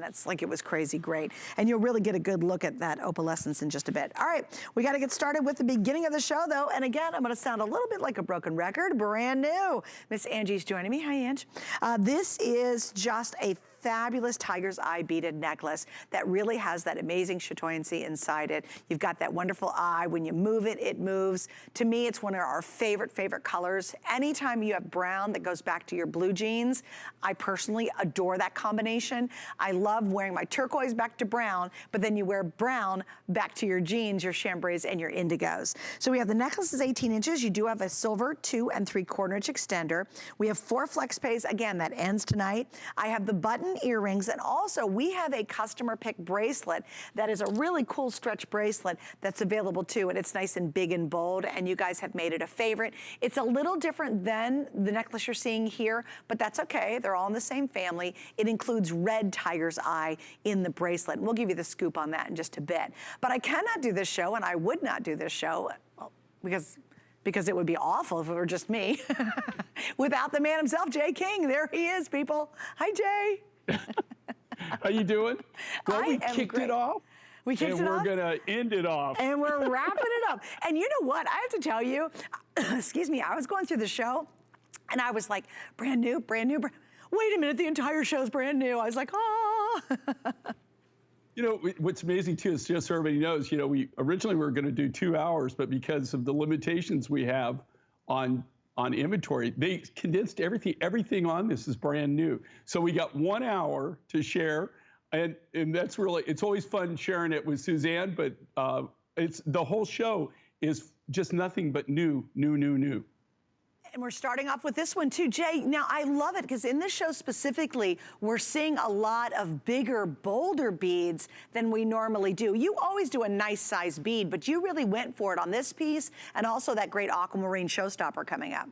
minutes. Like, it was crazy great. And you'll really get a good look at that opalescence in just a bit. All right, we got to get started with the beginning of the show, though. And again, I'm going to sound a little bit like a broken record, brand new. Miss Angie's joining me. Hi, Ange. This is just a fabulous tiger's eye beaded necklace that really has that amazing chatoyancy inside it. You've got that wonderful eye. When you move it, it moves. To me, it's one of our favorite colors. Anytime you have brown that goes back to your blue jeans, I personally adore that combination. I love wearing my turquoise back to brown, but then you wear brown back to your jeans, your chambrays, and your indigos. So we have the necklace is 18 inches. You do have a silver 2 3/4 inch extender. We have 4 flex pays. Again, that ends tonight. I have the button earrings, and also we have a customer pick bracelet that is a really cool stretch bracelet that's available too, and it's nice and big and bold, and you guys have made it a favorite. It's a little different than the necklace you're seeing here, but that's okay. They're all in the same family. It includes red tiger's eye in the bracelet. We'll give you the scoop on that in just a bit. But I cannot do this show, and I would not do this show because it would be awful if it were just me without the man himself, Jay King. There he is, people. Hi, Jay. How you doing? Well, we kicked it off. We kicked it off. And we're gonna end it off. And we're wrapping it up. And you know what? I have to tell you, excuse me, I was going through the show and I was like, brand new. Wait a minute, the entire show's brand new. I was like, oh. You know, what's amazing too is, just so everybody knows, you know, we originally were gonna do 2 hours, but because of the limitations we have on inventory, they condensed everything. Everything on this is brand new. So we got 1 hour to share, and that's really, it's always fun sharing it with Suzanne, but it's the whole show is just nothing but new. And we're starting off with this one too, Jay. Now, I love it because in this show specifically, we're seeing a lot of bigger, bolder beads than we normally do. You always do a nice size bead, but you really went for it on this piece and also that great aquamarine showstopper coming up.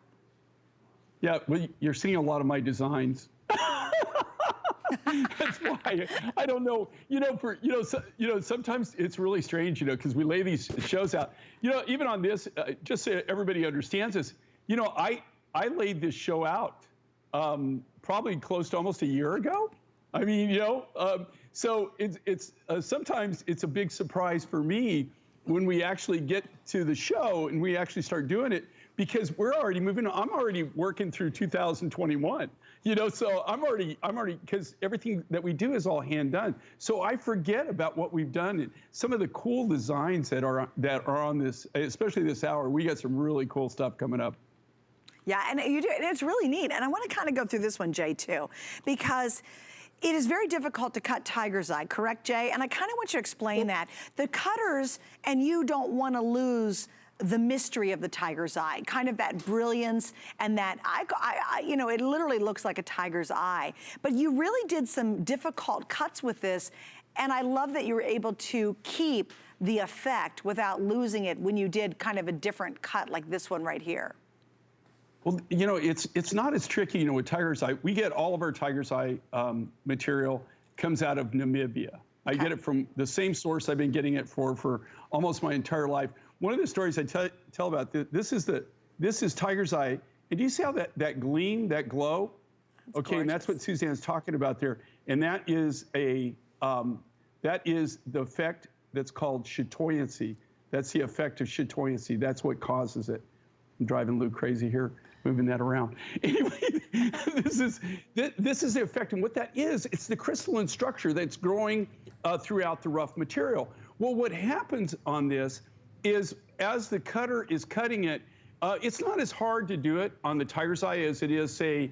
Yeah, well, you're seeing a lot of my designs. That's why I don't know. Sometimes it's really strange, because we lay these shows out. Even on this, just so everybody understands this. I laid this show out probably close to almost a year ago. I mean, so it's sometimes it's a big surprise for me when we actually get to the show and we actually start doing it, because we're already moving on. I'm already working through 2021. So I'm already because everything that we do is all hand done. So I forget about what we've done and some of the cool designs that are on this, especially this hour. We got some really cool stuff coming up. Yeah, and you do, and it's really neat. And I want to kind of go through this one, Jay, too, because it is very difficult to cut tiger's eye, correct, Jay? And I kind of want you to explain that. The cutters and you don't want to lose the mystery of the tiger's eye, kind of that brilliance and that, it literally looks like a tiger's eye. But you really did some difficult cuts with this, and I love that you were able to keep the effect without losing it when you did kind of a different cut like this one right here. Well, it's not as tricky, with tiger's eye. We get all of our tiger's eye material comes out of Namibia. I get it from the same source I've been getting it for almost my entire life. One of the stories I tell about this is tiger's eye. And do you see how that gleam, that glow? That's gorgeous. And that's what Suzanne's talking about there. And that is the effect that's called chatoyancy. That's the effect of chatoyancy. That's what causes it. I'm driving Lou crazy here, moving that around. Anyway, this is the effect, and what that is, it's the crystalline structure that's growing throughout the rough material. Well, what happens on this is as the cutter is cutting it, it's not as hard to do it on the tiger's eye as it is, say,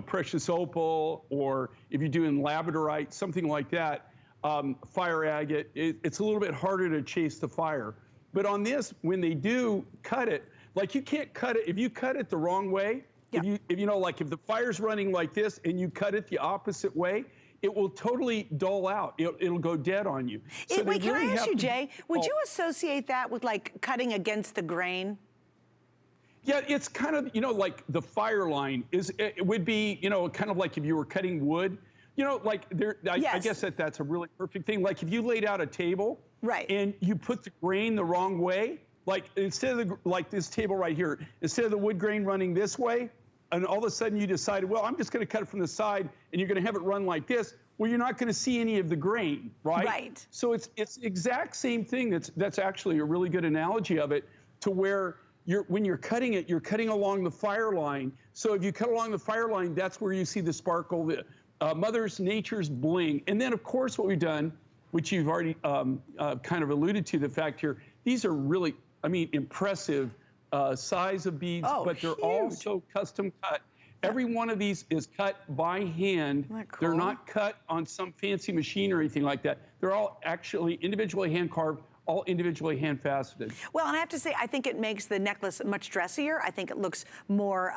precious opal, or if you're doing labradorite, something like that, fire agate. It's a little bit harder to chase the fire. But on this, when they do cut it, like you can't cut it, if you cut it the wrong way, if the fire's running like this and you cut it the opposite way, it will totally dull out. It'll go dead on you. So wait, can I ask you, Jay, would you associate that with like cutting against the grain? Yeah, it's kind of, like the fire line it would be, kind of like if you were cutting wood, I guess that's a really perfect thing. Like if you laid out a table, right, and you put the grain the wrong way, like instead of like this table right here, instead of the wood grain running this way, and all of a sudden you decided, well, I'm just going to cut it from the side, and you're going to have it run like this. well, you're not going to see any of the grain, right? Right. So it's the exact same thing. That's actually a really good analogy of it, to where when you're cutting it, you're cutting along the fire line. So if you cut along the fire line, that's where you see the sparkle, the Nature's bling. And then, of course, what we've done, which you've already kind of alluded to, the fact here, these are really, I mean, impressive size of beads, but they're also custom cut. Every one of these is cut by hand. Isn't that cool? They're not cut on some fancy machine or anything like that. They're all actually individually hand carved, all individually hand faceted. Well, and I have to say, I think it makes the necklace much dressier. I think it looks more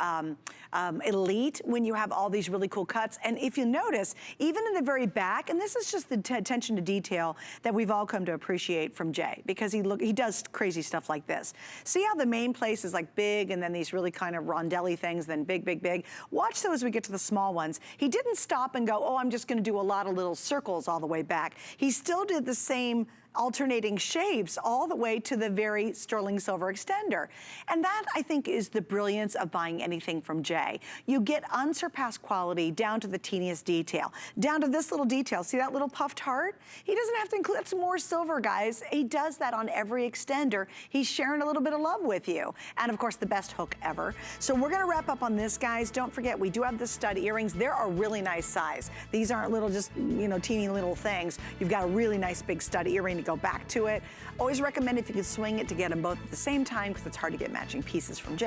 elite when you have all these really cool cuts. And if you notice, even in the very back, and this is just the attention to detail that we've all come to appreciate from Jay, because he does crazy stuff like this. See how the main place is like big, and then these really kind of rondelle things, then big, big, big. Watch though as we get to the small ones. He didn't stop and go, oh, I'm just gonna do a lot of little circles all the way back. He still did the same alternating shapes all the way to the very sterling silver extender. And that, I think, is the brilliance of buying anything from Jay. You get unsurpassed quality down to the teeniest detail, down to this little detail. See that little puffed heart? He doesn't have to include, that's more silver, guys. He does that on every extender. He's sharing a little bit of love with you. And of course, the best hook ever. So we're gonna wrap up on this, guys. Don't forget, we do have the stud earrings. They're a really nice size. These aren't little, just, you know, teeny little things. You've got a really nice big stud earring to go back to it. Always recommend, if you can swing it, to get them both at the same time, because it's hard to get matching pieces from Jay.